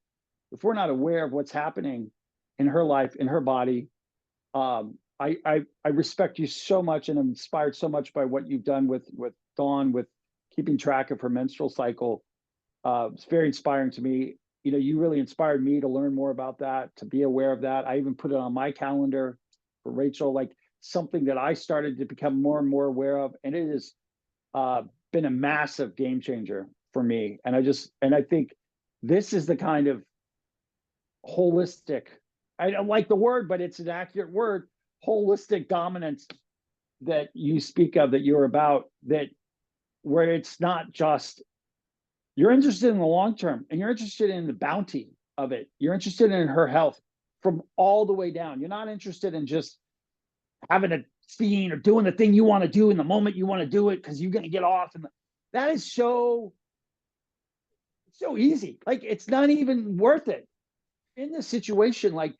if we're not aware of what's happening in her life, in her body, I respect you so much and I'm inspired so much by what you've done with Dawn with keeping track of her menstrual cycle. It's very inspiring to me. You know, you really inspired me to learn more about that, to be aware of that. I even put it on my calendar for Rachel, like something that I started to become more and more aware of, and it has been a massive game changer for me. And I think this is the kind of holistic. I don't like the word, but it's an accurate word. Holistic dominance that you speak of, that you're about, that where it's not just you're interested in the long term and you're interested in the bounty of it. You're interested in her health from all the way down. You're not interested in just having a scene or doing the thing you want to do in the moment you want to do it because you're going to get off. And that is so easy. Like it's not even worth it in this situation. Like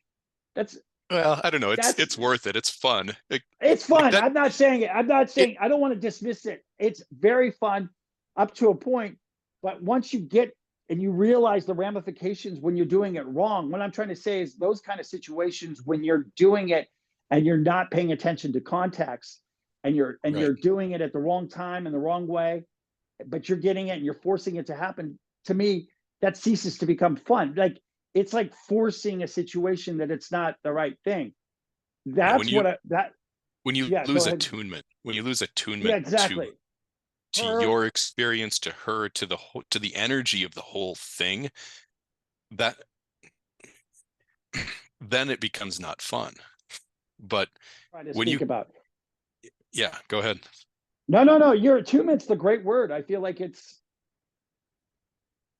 that's Well, I don't know. It's that's it's worth it. It's fun. it's Like fun. that. I'm not saying it. I'm not It saying I don't want to dismiss it. It's very fun up to a point. But once you get and you realize the ramifications when you're doing it wrong, what I'm trying to say is those kind of situations when you're doing it and you're not paying attention to context and right. you're doing it at the wrong time and the wrong way, but you're getting it and you're forcing it to happen, to me, that ceases to become fun. Like it's like forcing a situation that it's not the right thing. Yeah, when That's you what that when you yeah, go lose ahead. attunement, when you lose Yeah, attunement to exactly. Her, your experience, to her, to the energy of the whole thing, that then it becomes not fun. But trying to when speak you, about. yeah, go ahead. No, no, no. Your attunement's the great word. I feel like it's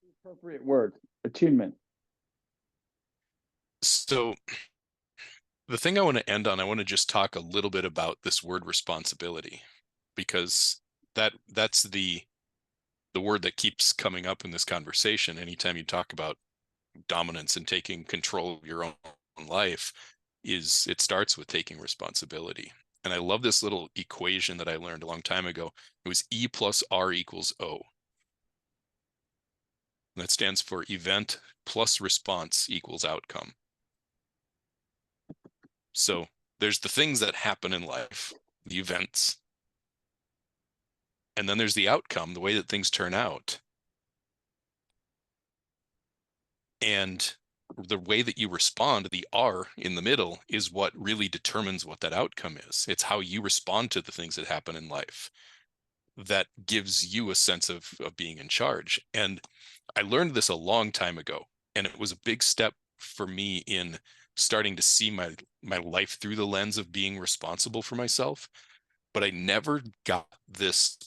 the appropriate word. Attunement. So the thing I want to end on, I want to just talk a little bit about this word responsibility, because that's the word that keeps coming up in this conversation. Anytime you talk about dominance and taking control of your own life, is it starts with taking responsibility. And I love this little equation that I learned a long time ago. It was E plus R equals O. And that stands for event plus response equals outcome. So there's the things that happen in life, the events, and then there's the outcome, the way that things turn out. And the way that you respond, the R in the middle, is what really determines what that outcome is. It's how you respond to the things that happen in life that gives you a sense of being in charge. And I learned this a long time ago, and it was a big step for me in starting to see my life through the lens of being responsible for myself. But I never got this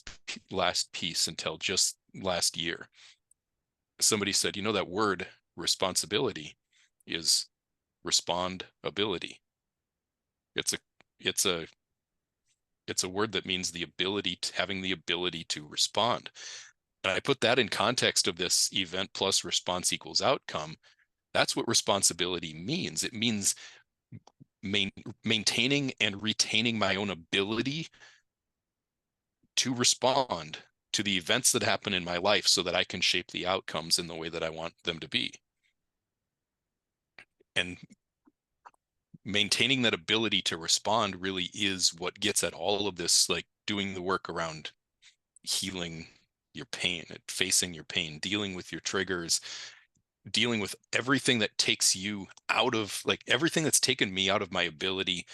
last piece until just last year. Somebody said, you know, that word responsibility is respond ability. It's a it's a it's a word that means the ability to having the ability to respond. And I put that in context of this event plus response equals outcome. That's what responsibility means. It means maintaining and retaining my own ability to respond to the events that happen in my life so that I can shape the outcomes in the way that I want them to be. And maintaining that ability to respond really is what gets at all of this, like doing the work around healing your pain, facing your pain, dealing with your triggers, dealing with everything that takes you out of, like everything that's taken me out of my ability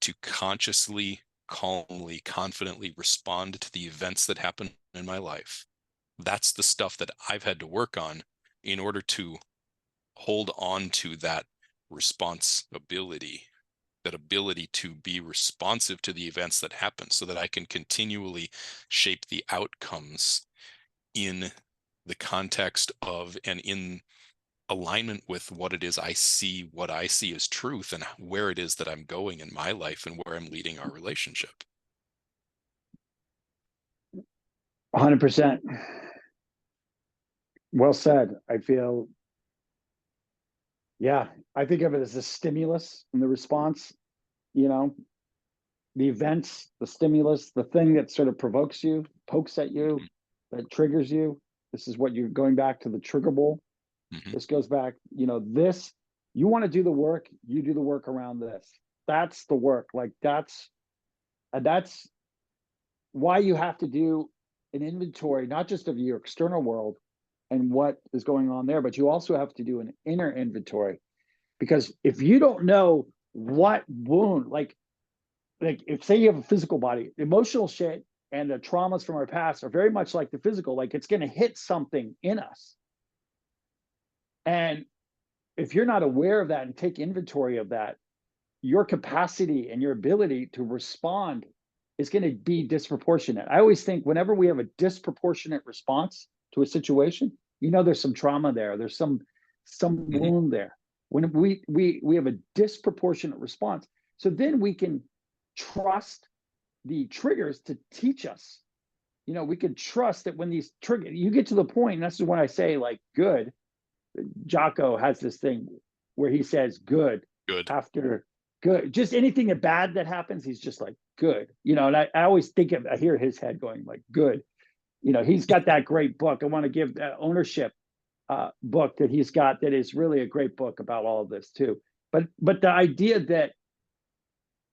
to consciously, calmly, confidently respond to the events that happen in my life. That's the stuff that I've had to work on in order to hold on to that responsibility, that ability to be responsive to the events that happen so that I can continually shape the outcomes in the context of and in alignment with what it is I see, what I see as truth, and where it is that I'm going in my life and where I'm leading our relationship. 100%. Well said. I feel, yeah, I think of it as a stimulus and the response, you know, the events, the stimulus, the thing that sort of provokes you, pokes at you, that triggers you. This is what you're going back to the triggerable. Mm-hmm. This goes back, this, you want to do the work, you do the work around this. That's the work. Like that's why you have to do an inventory, not just of your external world and what is going on there, but you also have to do an inner inventory. Because if you don't know what wound, like if say you have a physical body, emotional shit and the traumas from our past are very much like the physical, like it's going to hit something in us. And if you're not aware of that and take inventory of that, your capacity and your ability to respond is going to be disproportionate. I always think whenever we have a disproportionate response to a situation, there's some trauma there. There's some wound there. When we have a disproportionate response, so then we can trust the triggers to teach us. We can trust that when these triggers, you get to the point, and this is when I say like good. Jocko has this thing where he says good after good. Just anything bad that happens, he's just like good. And I always I hear his head going like good. He's got that great book. I want to give that ownership book that he's got that is really a great book about all of this too. But the idea that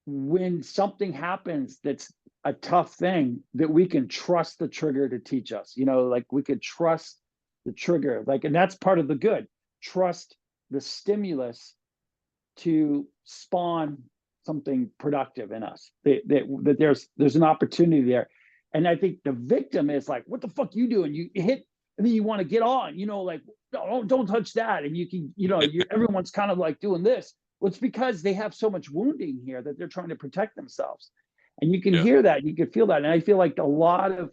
when something happens that's a tough thing, that we can trust the trigger to teach us, like we could trust the trigger, like, and that's part of the good. Trust the stimulus to spawn something productive in us. That there's an opportunity there. And I think the victim is like, what the fuck you doing? You hit, and then you want to get on, like, no, don't touch that. And you can, everyone's kind of like doing this. Well, it's because they have so much wounding here that they're trying to protect themselves. And you can hear that, you can feel that. And I feel like a lot of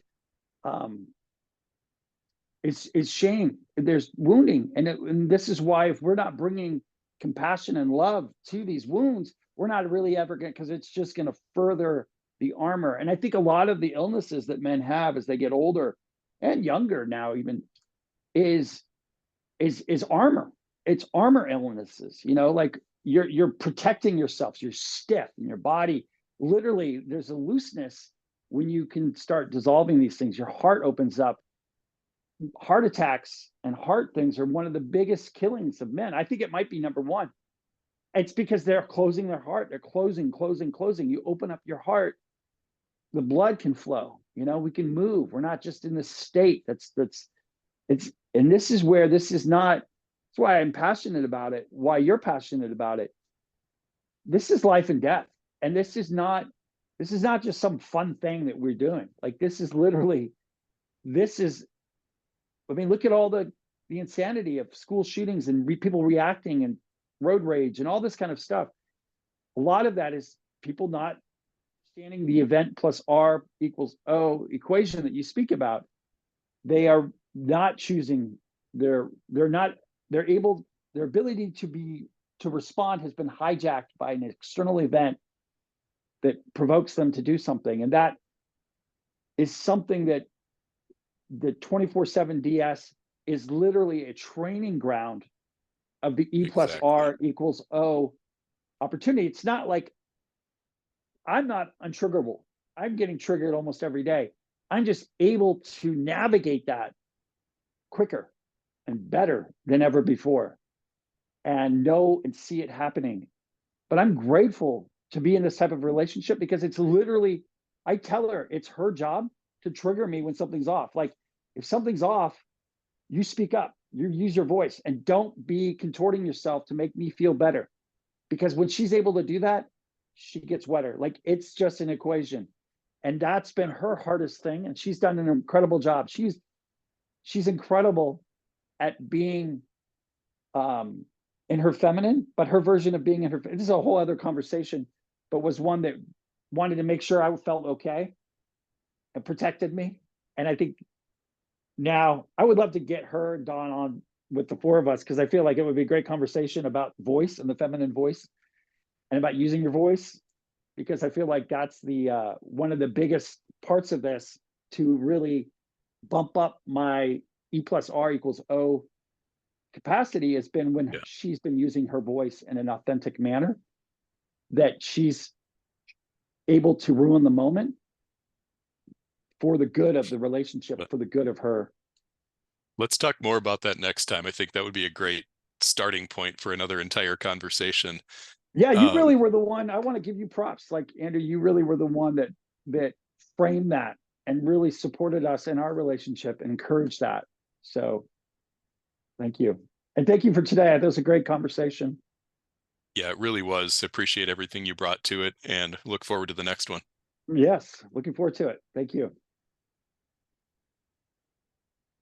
it's shame. There's wounding. And this is why if we're not bringing compassion and love to these wounds, we're not really ever going to, because it's just going to further the armor. And I think a lot of the illnesses that men have as they get older and younger now even is armor. It's armor illnesses, like you're protecting yourself. You're stiff in your body. Literally, there's a looseness when you can start dissolving these things. Your heart opens up. Heart attacks and heart things are one of the biggest killings of men. I think it might be number one. It's because they're closing their heart. They're closing. You open up your heart, the blood can flow. We can move. We're not just in this state. And this is where this is not. That's why I'm passionate about it. Why you're passionate about it. This is life and death, and this is not just some fun thing that we're doing. Like this is literally. I mean, look at all the insanity of school shootings and people reacting and road rage and all this kind of stuff. A lot of that is people not understanding the event plus R equals O equation that you speak about. They are not choosing their ability to respond has been hijacked by an external event that provokes them to do something. And that is something that the 24/7 DS is literally a training ground of the E plus R equals O opportunity. It's not like I'm not untriggerable. I'm getting triggered almost every day. I'm just able to navigate that quicker and better than ever before and know and see it happening. But I'm grateful to be in this type of relationship because it's literally, I tell her it's her job to trigger me when something's off. Like if something's off, you speak up, you use your voice, and don't be contorting yourself to make me feel better. Because when she's able to do that, she gets wetter. Like it's just an equation. And that's been her hardest thing. And she's done an incredible job. She's incredible at being in her feminine, but her version of being in her, this is a whole other conversation, but was one that wanted to make sure I felt okay and protected me. And I think now I would love to get her and Dawn on with the four of us because I feel like it would be a great conversation about voice and the feminine voice and about using your voice because I feel like that's the one of the biggest parts of this to really bump up my E plus R equals O capacity has been when Yeah. she's been using her voice in an authentic manner that she's able to ruin the moment for the good of the relationship, But for the good of her. let's talk more about that next time. I think that would be a great starting point for another entire conversation. Yeah, you Um, really were the one. I want to give you props. Like Andrew, you really were the one that framed that and really supported us in our relationship and encouraged that. So thank you. And thank you for today. That was a great conversation. yeah, it really was. Appreciate everything you brought to it and look forward to the next one. Yes, looking forward to it. Thank you.